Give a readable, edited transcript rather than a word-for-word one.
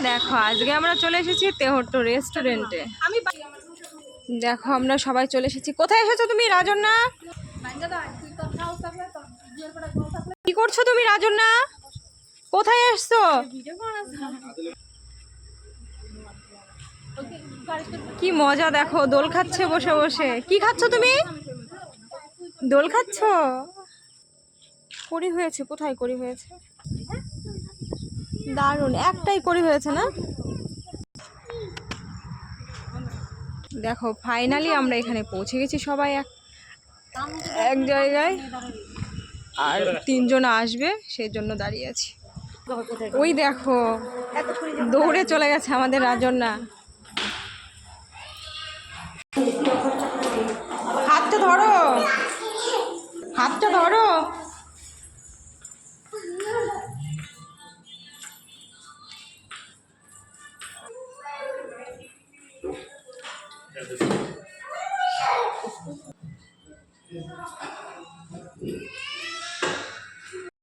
দেখো আজকে আমরা চলে এসেছি তেহট্ট রেস্টুরেন্টে। দেখো আমরা সবাই চলে এসেছি। কোথায় এসেছো তুমি রাজন্না? কি করছো তুমি রাজন্না? কোথায় এসছো? কি মজা দেখো, দোল খাচ্ছে বসে বসে। কি খাচ্ছ তুমি? দোল খাচ্ছ? কড়ি হয়েছে, কোথায় কড়ি হয়েছে? দারুণ, একটাই কড়ি হয়েছে না? দেখো ফাইনালি আমরা এখানে পৌঁছে গেছি সবাই এক জায়গায়, আর তিনজন আসবে সেই জন্য দাঁড়িয়ে আছি। ওই দেখো দৌড়ে চলে গেছে আমাদের রাজন্না। হাতটা ধরো, হাতটা ধরো।